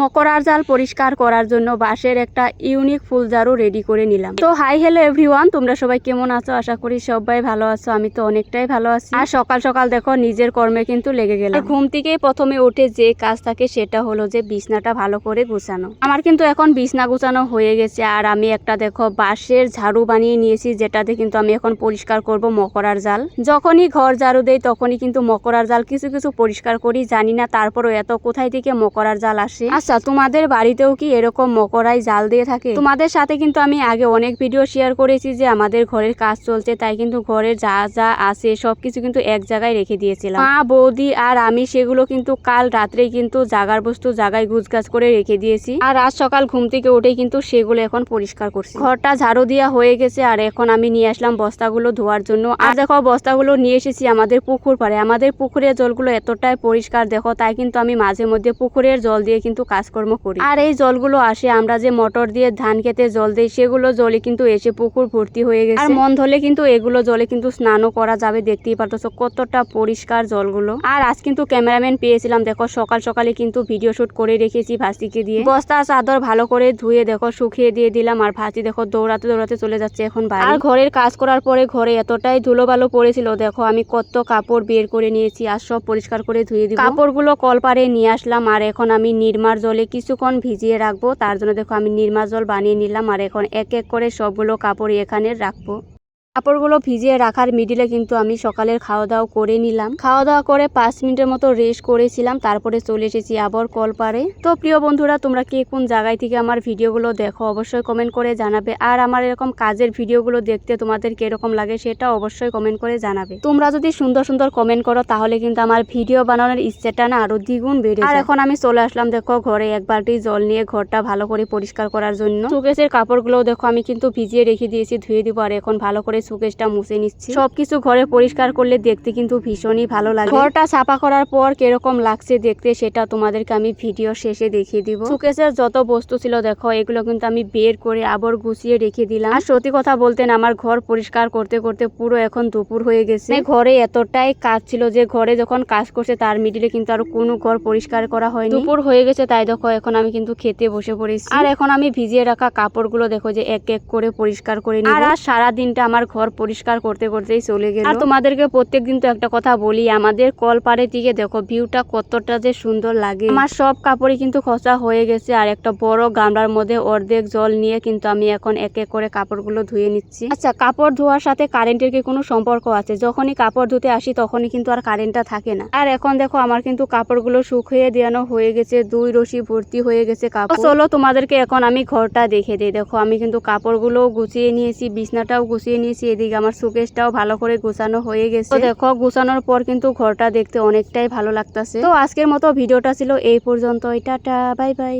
মকরার জাল পরিষ্কার করার জন্য বাঁশের একটা ইউনিক ফুল ঝাড়ু রেডি করে নিলাম। তো হাই হ্যালো এভরিওয়ান, তোমরা সবাই কেমন আছো? আশা করি সবাই ভালো আছো। আমি তো অনেকটাই ভালো আছি। আর সকাল সকাল দেখো নিজের কর্মে কিন্তু লেগে গেলাম। ঘুম থেকে প্রথমে উঠে যে কাজ থাকে সেটা হলো যে বিছনাটা ভালো করে গুছানো। আমার কিন্তু এখন বিছনা গুছানো হয়ে গেছে। আর আমি একটা দেখো বাঁশের ঝাড়ু বানিয়ে নিয়েছি, যেটাতে কিন্তু আমি এখন পরিষ্কার করব মকরার জাল। যখনই ঘর ঝাড়ু দেই তখনই কিন্তু মকরার জাল কিছু কিছু পরিষ্কার করি, জানি না তারপরও এত কোথায় থেকে মকরার জাল আসে। আচ্ছা, তোমাদের বাড়িতেও কি এরকম মকরাই জাল দিয়ে থাকে? তোমাদের সাথে কিন্তু আমি আগে অনেক ভিডিও শেয়ার করেছি যে আমাদের ঘরের কাজ চলছে, তাই কিন্তু ঘরের যা যা আছে সবকিছু কিন্তু এক জায়গায় রেখে দিয়েছিলাম। মা, বৌদি আর আমি সেগুলো কিন্তু কাল রাত্রেই কিন্তু জাগার বস্তু জায়গায় গুছগাছ করে রেখে দিয়েছি। আর আজ সকাল ঘুম থেকে উঠেই কিন্তু সেগুলো এখন পরিষ্কার করছি। ঘরটা ঝাড়ু দেওয়া হয়ে গেছে। আর এখন আমি নিয়ে আসলাম বস্তাগুলো ধোয়ার জন্য। আর দেখো বস্তাগুলো নিয়ে এসেছি আমাদের পুকুর পাড়ে। আমাদের পুকুরের জলগুলো এতটাই পরিষ্কার দেখো, তাই কিন্তু আমি মাঝে মধ্যে পুকুরের জল দিয়ে কিন্তু কাজকর্ম করি। আর এই জলগুলো আসে আমরা যে মোটর দিয়ে ধান খেতে জল দেই, সেগুলো জলে কিন্তু এসে পুকুর ভর্তি হয়ে গেছে। আর মন ধরলে কিন্তু এগুলো জলে কিন্তু স্নানও করা যাবে। দেখতেই পারতেছো কতটা পরিষ্কার জলগুলো। আর আজ কিন্তু ক্যামেরাম্যান পেয়েছিলাম, দেখো সকাল সকালে কিন্তু ভিডিও শুট করে রেখেছি ভাসিকে দিয়ে। বস্তা চাদর ভালো করে ধুয়ে দেখো শুকিয়ে দিয়ে দিলাম। আর ভাসি দেখো দৌড়াতে দৌড়াতে চলে যাচ্ছে এখন বাড়ি। আর ঘরের কাজ করার পরে ঘরে এতটাই ধুলোবালো পড়েছিল, দেখো আমি কত কাপড় বের করে নিয়েছি আর সব পরিষ্কার করে ধুয়ে দিব। কাপড়গুলো কলপারে নিয়ে আসলাম। আর এখন আমি নির্মার জলে কিছুক্ষণ ভিজিয়ে রাখবো। তার জন্য দেখো আমি নির্মার জল বানিয়ে নিলাম। আর এখন এক এক করে সবগুলো কাপড় এখানে রাখবো। কাপড়গুলো ভিজিয়ে রাখার মিডিলে কিন্তু আমি সকালের খাওয়া দাওয়া করে নিলাম। খাওয়া দাওয়া করে 5 মিনিটের মতো রেস্ট করেছিলাম, তারপরে চলে এসেছি আবার কলপারে। তো প্রিয় বন্ধুরা, তোমরা কে কোন জায়গায় থেকে আমার ভিডিওগুলো দেখো অবশ্যই কমেন্ট করে জানাবে। আর আমার এরকম কাজের ভিডিওগুলো দেখতে তোমাদের কিরকম লাগে সেটা অবশ্যই কমেন্ট করে জানাবে। তোমরা যদি সুন্দর সুন্দর কমেন্ট করো তাহলে কিন্তু আমার ভিডিও বানানোর ইচ্ছেটা না আরো দ্বিগুণ বেড়ে যায়। আর এখন আমি চলে আসলাম দেখো ঘরে এক বালতি জল নিয়ে ঘরটা ভালো করে পরিষ্কার করার জন্য। সুকেশের কাপড়গুলো দেখো আমি কিন্তু ভিজিয়ে রেখে দিয়েছি, ধুয়ে দিব। আর এখন ভালো করে সুকেশটা মুছে নিচ্ছি। সবকিছু ঘরে পরিষ্কার করলে দেখতে কিন্তু ভীষণই ভালো লাগে। ঘরটা সাফা করার পর কিরকম লাগছে দেখতে সেটা তোমাদেরকে আমি ভিডিও শেষে দেখিয়ে দিব। সুকেশের যত বস্তু ছিল দেখো এগুলো কিন্তু আমি বের করে আবার গুছিয়ে রেখে দিলাম। আর সত্যি কথা বলতেন আমার ঘর পরিষ্কার করতে করতে পুরো এখন দুপুর হয়ে গেছে। ঘরে এতটাই কাজ ছিল যে ঘরে যখন কাজ করছে তার মিডিলে কিন্তু আর কোনো ঘর পরিষ্কার করা হয়নি। দুপুর হয়ে গেছে, তাই দেখো এখন আমি কিন্তু খেতে বসে পড়েছি। আর এখন আমি ভিজিয়ে রাখা কাপড়গুলো দেখো যে এক এক করে পরিষ্কার করে নিব। আর সারা দিনটা আমার ঘর পরিষ্কার করতে করতেই চলে গেল। আর তোমাদেরকে প্রত্যেকদিন তো একটা কথা বলি, আমাদের কলপাড়ের দিকে দেখো ভিউটা কতটা যে সুন্দর লাগে। আমার সব কাপড়ই কিন্তু খসা হয়ে গেছে। আর একটা বড় গামলার মধ্যে অর্ধেক জল নিয়ে কিন্তু আমি এখন এক এক করে কাপড়গুলো ধুয়ে নিচ্ছি। আচ্ছা, কাপড় ধোয়ার সাথে কারেন্টের কি কোনো সম্পর্ক আছে? যখনই কাপড় ধুতে আসি তখনই কিন্তু আর কারেন্টটা থাকে না। আর এখন দেখো আমার কিন্তু কাপড়গুলো শুকিয়ে দেওয়ানো হয়ে গেছে, 2 রশি ভর্তি হয়ে গেছে কাপড়। চলো তোমাদেরকে এখন আমি ঘরটা দেখে দিই। দেখো আমি কিন্তু কাপড়গুলো গুছিয়ে নিয়েছি, বিছনাটাও গুছিয়ে নিয়েছি, এদিকে আমার সুকেশটাও ভালো করে গোছানো হয়ে গেছে। তো দেখো গোছানোর পর কিন্তু ঘরটা দেখতে অনেকটাই ভালো লাগতেছে। তো আজকের মতো ভিডিওটা ছিল এই পর্যন্ত। Tata, bye bye.